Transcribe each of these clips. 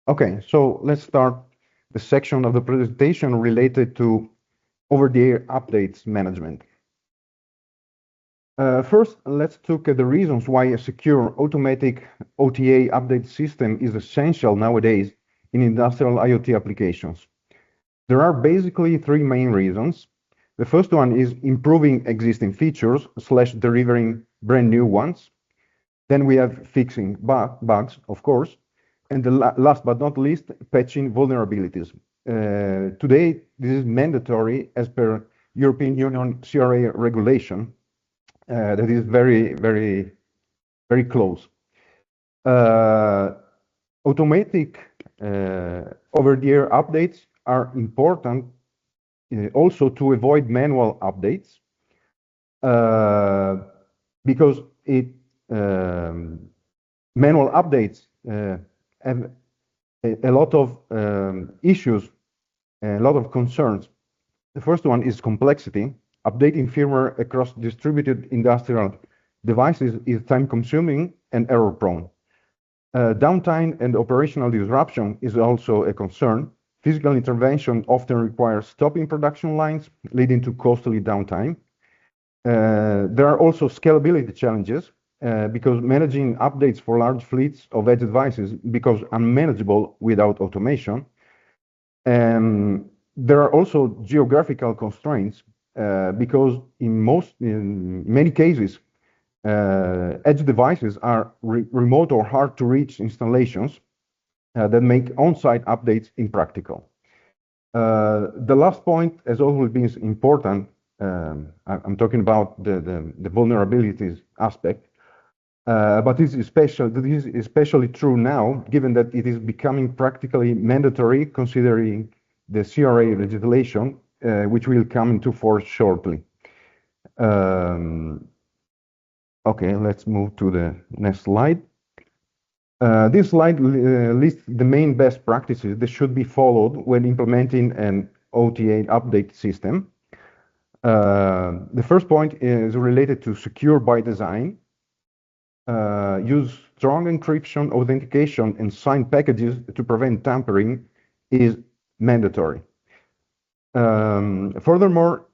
Okay, so let's start the section of the presentation related to over-the-air updates management. First, let's look at the reasons why a secure automatic OTA update system is essential nowadays in industrial IoT applications. There are basically three main reasons. The first one is improving existing features / delivering brand new ones. Then we have fixing bugs, of course. And the last but not least, patching vulnerabilities. Today, this is mandatory as per European Union CRA regulation. That is very, very, very close. Automatic over-the-air updates are important also to avoid manual updates because manual updates have a lot of issues, a lot of concerns. The first one is complexity. Updating firmware across distributed industrial devices is time-consuming and error-prone. Downtime and operational disruption is also a concern. Physical intervention often requires stopping production lines, leading to costly downtime. There are also scalability challenges because managing updates for large fleets of edge devices becomes unmanageable without automation. There are also geographical constraints because in many cases, edge devices are remote or hard to reach installations that make on-site updates impractical. The last point has always been important. I'm talking about the vulnerabilities aspect, but this is especially true now, given that it is becoming practically mandatory considering the CRA legislation, which will come into force shortly. Okay, let's move to the next slide. This slide lists the main best practices that should be followed when implementing an OTA update system. The first point is related to secure by design. Use strong encryption, authentication, and signed packages to prevent tampering is mandatory. Furthermore,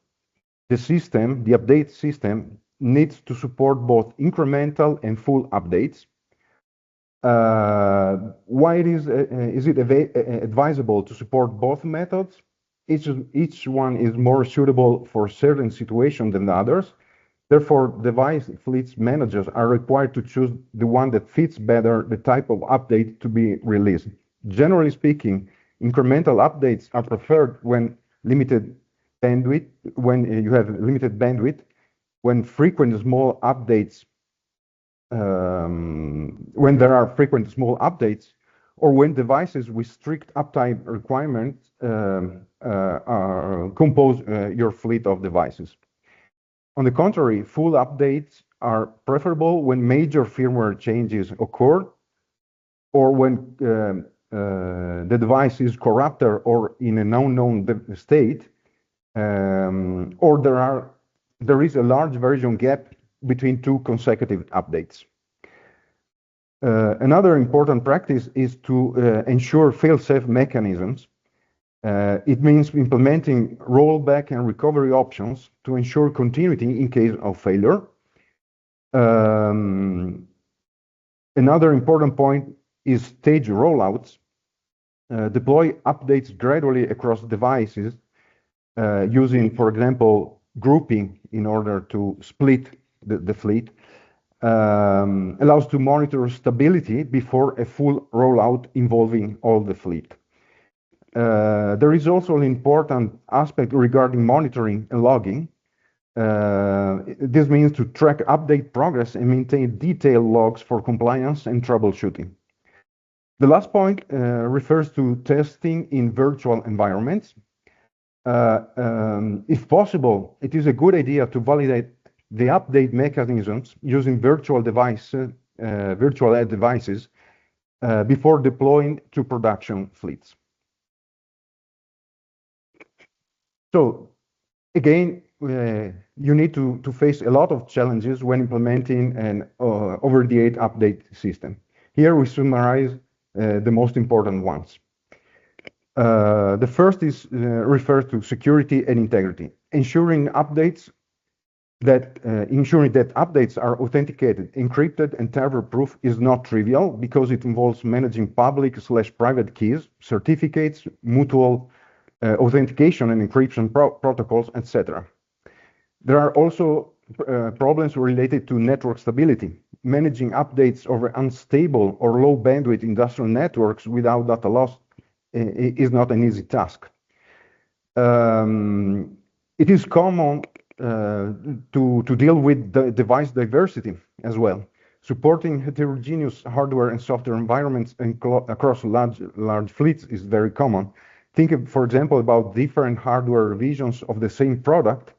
the update system, needs to support both incremental and full updates. Why is it advisable to support both methods? Each one is more suitable for certain situations than others. Therefore, device fleets managers are required to choose the one that fits better the type of update to be released. Generally speaking, incremental updates are preferred when you have limited bandwidth, when there are frequent small updates, or when devices with strict uptime requirements compose your fleet of devices. On the contrary, full updates are preferable when major firmware changes occur, or when the device is corrupted or in an unknown state, or there is a large version gap between two consecutive updates. Another important practice is to ensure fail-safe mechanisms. It means implementing rollback and recovery options to ensure continuity in case of failure. Another important point is stage rollouts. Deploy updates gradually across devices using, for example, grouping in order to split the fleet. Allows to monitor stability before a full rollout involving all the fleet. There is also an important aspect regarding monitoring and logging. This means to track update progress and maintain detailed logs for compliance and troubleshooting. The last point refers to testing in virtual environments. If possible, it is a good idea to validate the update mechanisms using virtual edge devices before deploying to production fleets. So again, you need to face a lot of challenges when implementing an over-the-air update system. Here we summarize the most important ones. The first is refers to security and integrity, ensuring that updates are authenticated, encrypted, and tamper-proof is not trivial because it involves managing public/private keys, certificates, mutual authentication and encryption protocols, etc. There are also problems related to network stability. Managing updates over unstable or low bandwidth industrial networks without data loss is not an easy task. It is common to deal with the device diversity as well. Supporting heterogeneous hardware and software environments across large fleets is very common. Think, for example, about different hardware revisions of the same product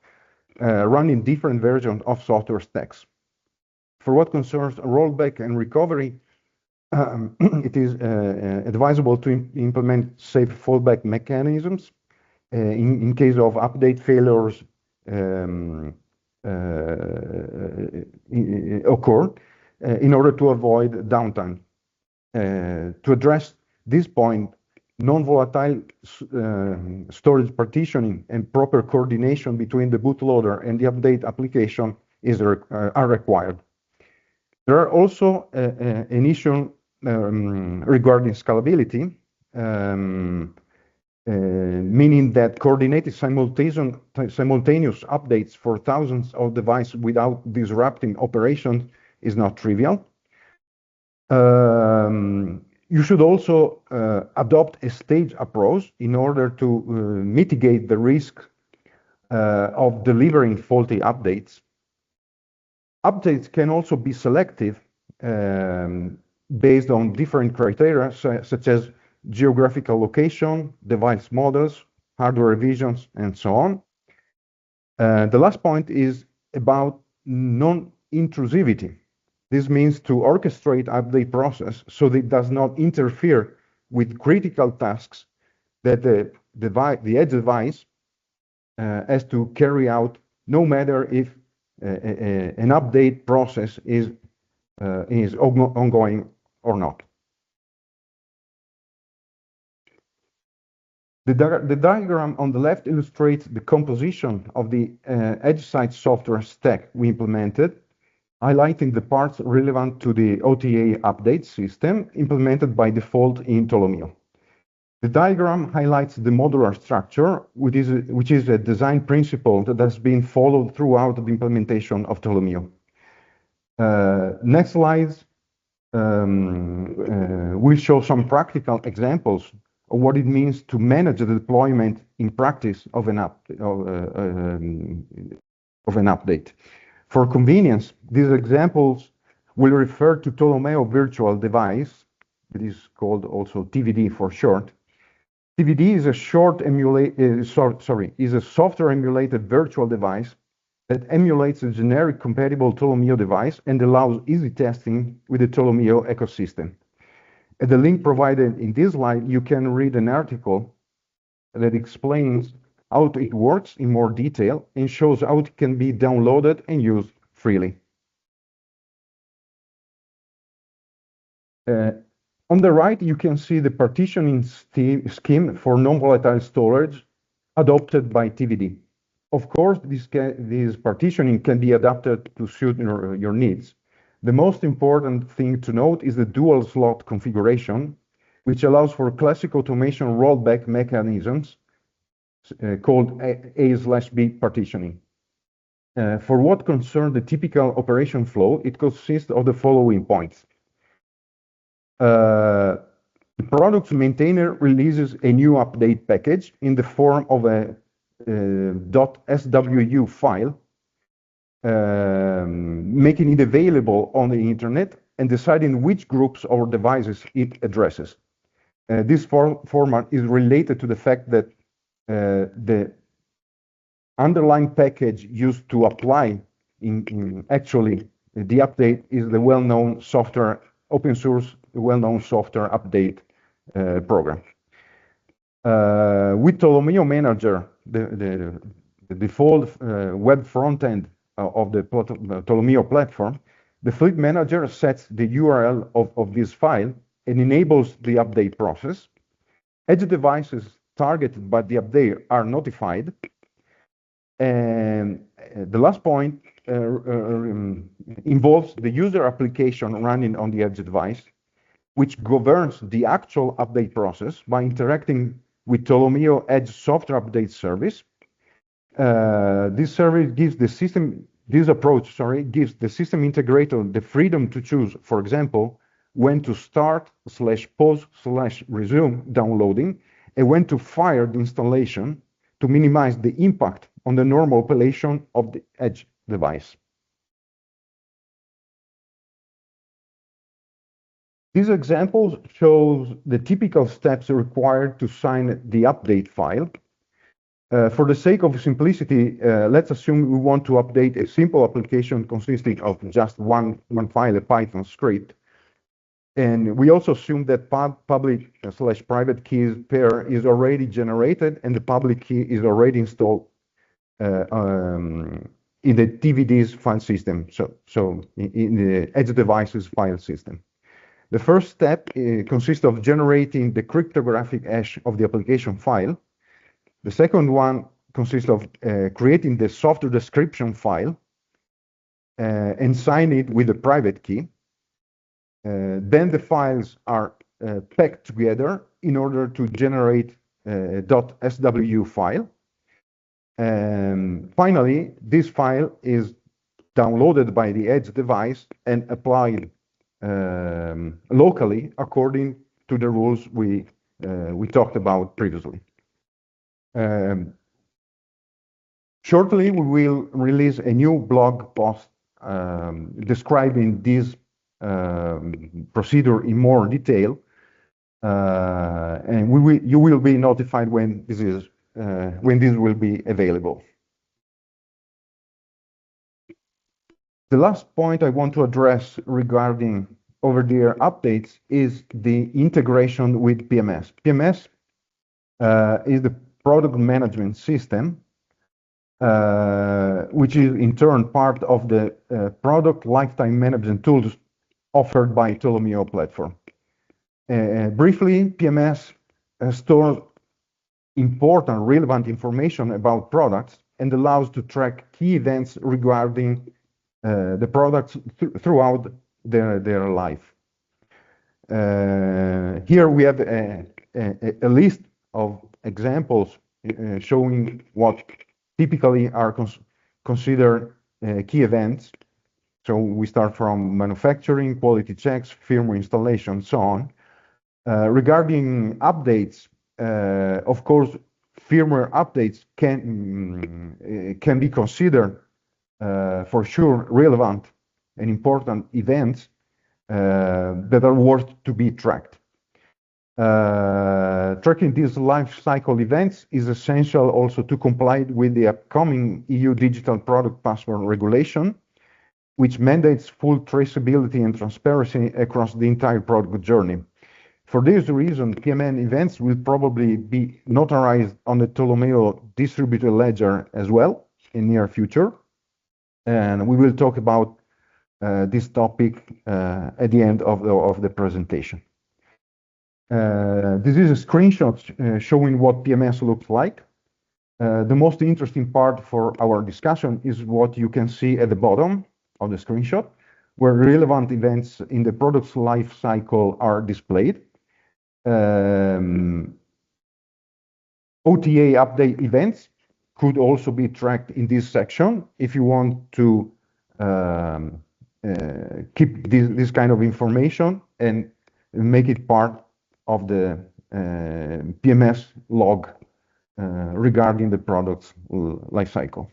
running different versions of software stacks. For what concerns rollback and recovery, it is advisable to implement safe fallback mechanisms in case of update failures occur in order to avoid downtime. To address this point, non-volatile storage partitioning and proper coordination between the bootloader and the update application are required. There are also an issue regarding scalability, meaning that coordinated simultaneous updates for thousands of devices without disrupting operations is not trivial. You should also adopt a staged approach in order to mitigate the risk of delivering faulty updates. Updates can also be selective based on different criteria, such as geographical location, device models, hardware revisions, and so on. The last point is about non-intrusivity. This means to orchestrate update process so that it does not interfere with critical tasks that the edge device has to carry out, no matter if an update process is ongoing or not. The diagram on the left illustrates the composition of the edge side software stack we implemented, highlighting the parts relevant to the OTA update system implemented by default in ToloMEO. The diagram highlights the modular structure, which is a design principle that has been followed throughout the implementation of ToloMEO. Next slides will show some practical examples of what it means to manage the deployment in practice of an update. For convenience, these examples will refer to ToloMEO virtual device. It is called also TVD for short. TVD is a software emulated virtual device that emulates a generic compatible ToloMEO device and allows easy testing with the ToloMEO ecosystem. At the link provided in this slide, you can read an article that explains how it works in more detail and shows how it can be downloaded and used freely. On the right, you can see the partitioning scheme for non-volatile storage adopted by TVD. Of course, this partitioning can be adapted to suit your needs. The most important thing to note is the dual slot configuration, which allows for classic automation rollback mechanisms called A/B partitioning. For what concerns the typical operation flow, it consists of the following points. The product's maintainer releases a new update package in the form of a .swu file, making it available on the internet and deciding which groups or devices it addresses. This format is related to the fact that the underlying package used to apply in actually the update is the well-known software, open source, well-known software update program. With ToloMEO Manager, the default web front end of the ToloMEO platform, the fleet manager sets the URL of this file and enables the update process. Edge devices targeted by the update are notified. And the last point involves the user application running on the edge device, which governs the actual update process by interacting with ToloMEO Edge software update service. This service gives the system, this approach, sorry, gives the system integrator the freedom to choose, for example, when to start /pause/resume downloading and when to fire the installation to minimize the impact on the normal operation of the edge device. These examples shows the typical steps required to sign the update file. For the sake of simplicity, let's assume we want to update a simple application consisting of just one file, a Python script. And we also assume that public/private keys pair is already generated and the public key is already installed in the TVD's file system, so in the edge devices file system. The first step consists of generating the cryptographic hash of the application file. The second one consists of creating the software description file and sign it with a private key. Then the files are packed together in order to generate a .sw file. And finally, this file is downloaded by the edge device and applied locally according to the rules we talked about previously. Shortly, we will release a new blog post describing this procedure in more detail, and you will be notified when this will be available. The last point I want to address regarding over-the-air updates is the integration with PMS. PMS is the product management system, which is in turn part of the product lifetime management tools offered by ToloMEO platform. Briefly, PMS stores important, relevant information about products and allows to track key events regarding the products throughout their life. Here we have a list of examples showing what typically are considered key events. So we start from manufacturing, quality checks, firmware installation, so on. Regarding updates, of course, firmware updates can be considered for sure relevant and important events that are worth to be tracked. Tracking these life cycle events is essential also to comply with the upcoming EU Digital Product Passport regulation, which mandates full traceability and transparency across the entire product journey. For this reason, PMN events will probably be notarized on the ToloMEO distributed ledger as well in near future. And we will talk about this topic at the end of the presentation. This is a screenshot showing what PMS looks like. The most interesting part for our discussion is what you can see at the bottom of the screenshot, where relevant events in the product's life cycle are displayed. OTA update events could also be tracked in this section if you want to keep this kind of information and make it part of the PMS log regarding the product's life cycle.